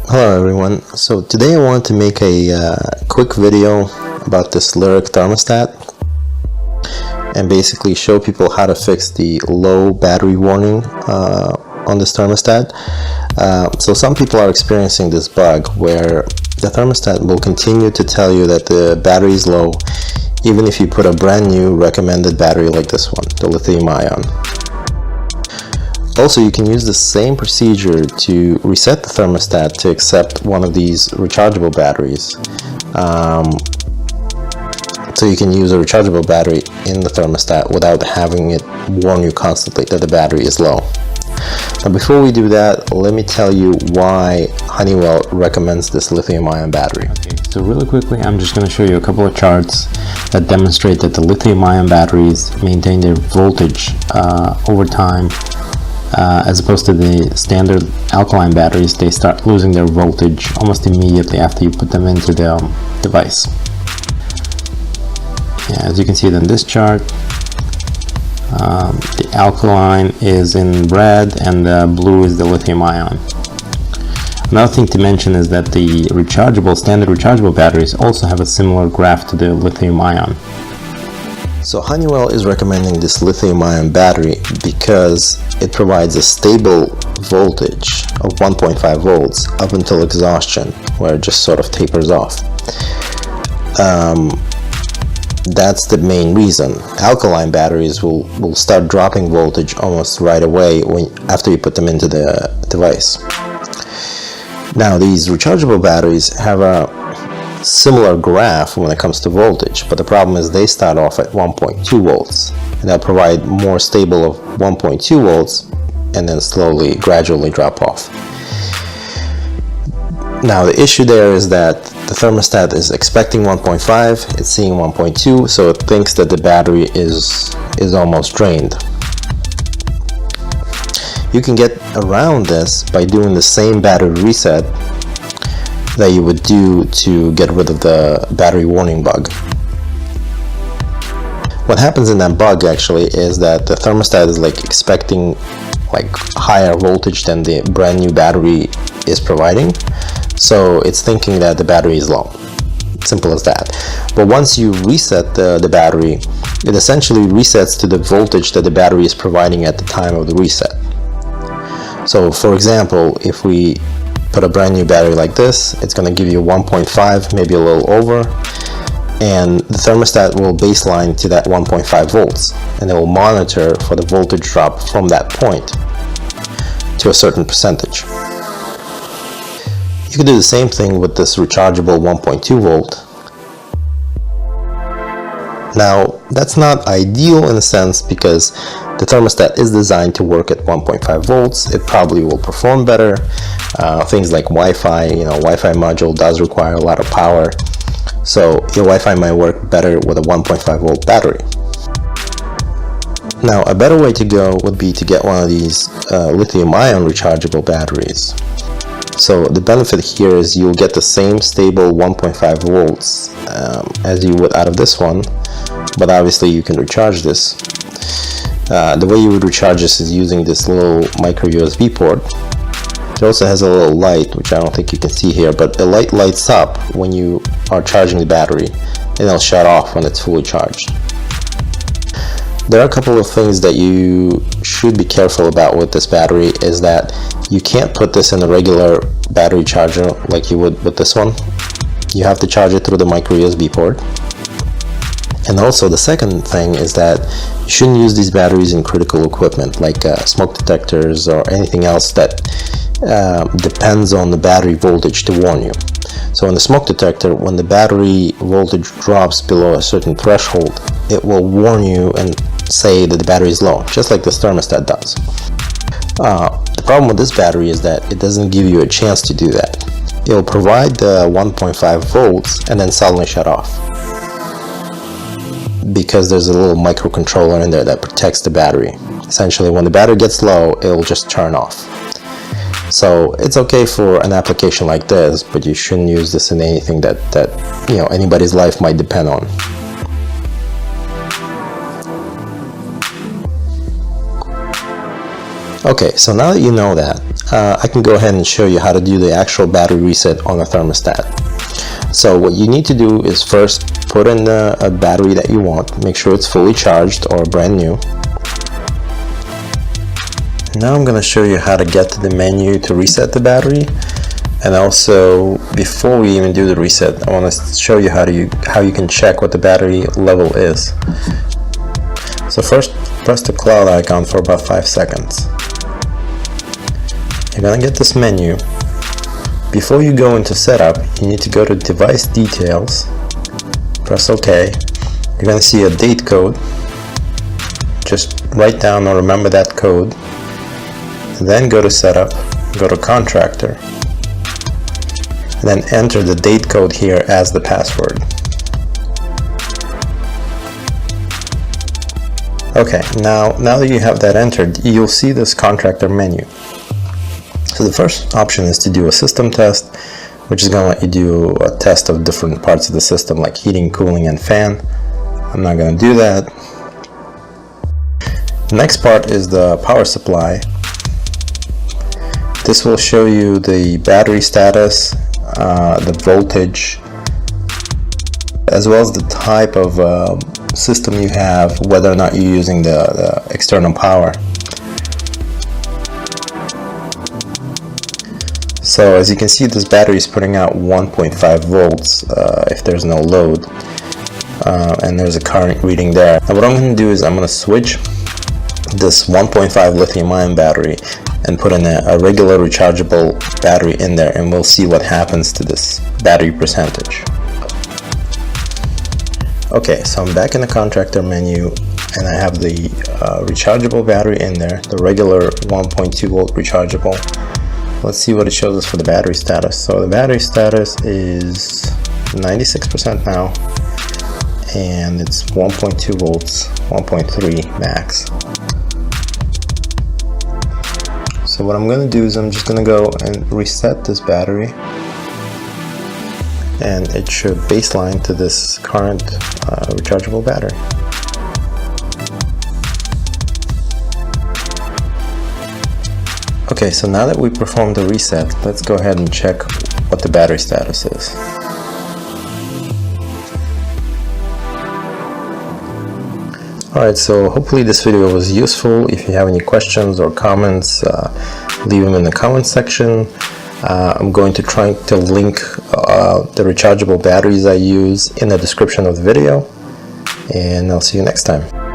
Hello everyone. So today I want to make a quick video about this lyric thermostat and basically show people how to fix the low battery warning on this thermostat. So some people are experiencing this bug where the thermostat will continue to tell you that the battery is low even if you put a brand new recommended battery like this one, the lithium ion. Also, you can use the same procedure to reset the thermostat to accept one of these rechargeable batteries. So you can use a rechargeable battery in the thermostat without having it warn you constantly that the battery is low. Now before we do that, let me tell you why Honeywell recommends this lithium-ion battery. Okay, so really quickly, I'm just going to show you a couple of charts that demonstrate that the lithium-ion batteries maintain their voltage over time. As opposed to the standard alkaline batteries, they start losing their voltage almost immediately after you put them into the device. Yeah, as you can see in this chart, the alkaline is in red and the blue is the lithium ion. Another thing to mention is that the standard rechargeable batteries also have a similar graph to the lithium ion. So Honeywell is recommending this lithium-ion battery because it provides a stable voltage of 1.5 volts up until exhaustion, where it just sort of tapers off. That's the main reason. Alkaline batteries will start dropping voltage almost right away after you put them into the device. Now these rechargeable batteries have a similar graph when it comes to voltage, but the problem is they start off at 1.2 volts and they'll provide more stable of 1.2 volts and then gradually drop off. Now the issue there is that the thermostat is expecting 1.5, it's seeing 1.2, so it thinks that the battery is almost drained. You can get around this by doing the same battery reset that you would do to get rid of the battery warning bug. What happens in that bug actually is that the thermostat is expecting higher voltage than the brand new battery is providing, so it's thinking that the battery is low. Simple as that. But once you reset the battery, it essentially resets to the voltage that the battery is providing at the time of the reset. So for example, if we put a brand new battery like this, it's going to give you 1.5, maybe a little over, and the thermostat will baseline to that 1.5 volts, and it will monitor for the voltage drop from that point to a certain percentage. You can do the same thing with this rechargeable 1.2 volt. Now that's not ideal in a sense because the thermostat is designed to work at 1.5 volts. It probably will perform better. Things like Wi-Fi, Wi-Fi module does require a lot of power. So your Wi-Fi might work better with a 1.5 volt battery. Now a better way to go would be to get one of these lithium-ion rechargeable batteries. So the benefit here is you'll get the same stable 1.5 volts as you would out of this one, but obviously you can recharge this. The way you would recharge this is using this little micro USB port. It also has a little light, which I don't think you can see here, but the light lights up when you are charging the battery and it'll shut off when it's fully charged. There are a couple of things that you should be careful about with this battery is that you can't put this in a regular battery charger like you would with this one. You have to charge it through the micro USB port. And also the second thing is that you shouldn't use these batteries in critical equipment like smoke detectors or anything else that depends on the battery voltage to warn you. So in the smoke detector, when the battery voltage drops below a certain threshold, it will warn you and say that the battery is low, just like this thermostat does. The problem with this battery is that it doesn't give you a chance to do that. It will provide the 1.5 volts and then suddenly shut off, because there's a little microcontroller in there that protects the battery. Essentially, when the battery gets low, it will just turn off. So it's okay for an application like this, but you shouldn't use this in anything that anybody's life might depend on. Okay, so now that you know that, I can go ahead and show you how to do the actual battery reset on a thermostat. So what you need to do is first put in a battery that you want. Make sure it's fully charged or brand new. Now I'm going to show you how to get to the menu to reset the battery. And also, before we even do the reset, I want to show you how you can check what the battery level is. So first, press the cloud icon for about 5 seconds. You're going to get this menu. Before you go into setup, you need to go to device details, press OK. You're going to see a date code. Just write down or remember that code. And then go to setup, go to contractor, and then enter the date code here as the password. Okay, now that you have that entered, you'll see this contractor menu. So the first option is to do a system test, which is going to let you do a test of different parts of the system like heating, cooling, and fan. I'm not going to do that. The next part is the power supply. This will show you the battery status, the voltage, as well as the type of system you have, whether or not you're using the external power. So as you can see, this battery is putting out 1.5 volts if there's no load, and there's a current reading there. Now what I'm going to do is I'm going to switch this 1.5 lithium-ion battery and put in a regular rechargeable battery in there, and we'll see what happens to this battery percentage. Okay, so I'm back in the contractor menu and I have the rechargeable battery in there, the regular 1.2 volt rechargeable. Let's see what it shows us for the battery status. So the battery status is 96% now, and it's 1.2 volts, 1.3 max. So what I'm going to do is I'm just going to go and reset this battery, and it should baseline to this current rechargeable battery. Okay, so now that we performed the reset, let's go ahead and check what the battery status is. Alright, so hopefully this video was useful. If you have any questions or comments, leave them in the comment section. I'm going to try to link the rechargeable batteries I use in the description of the video, and I'll see you next time.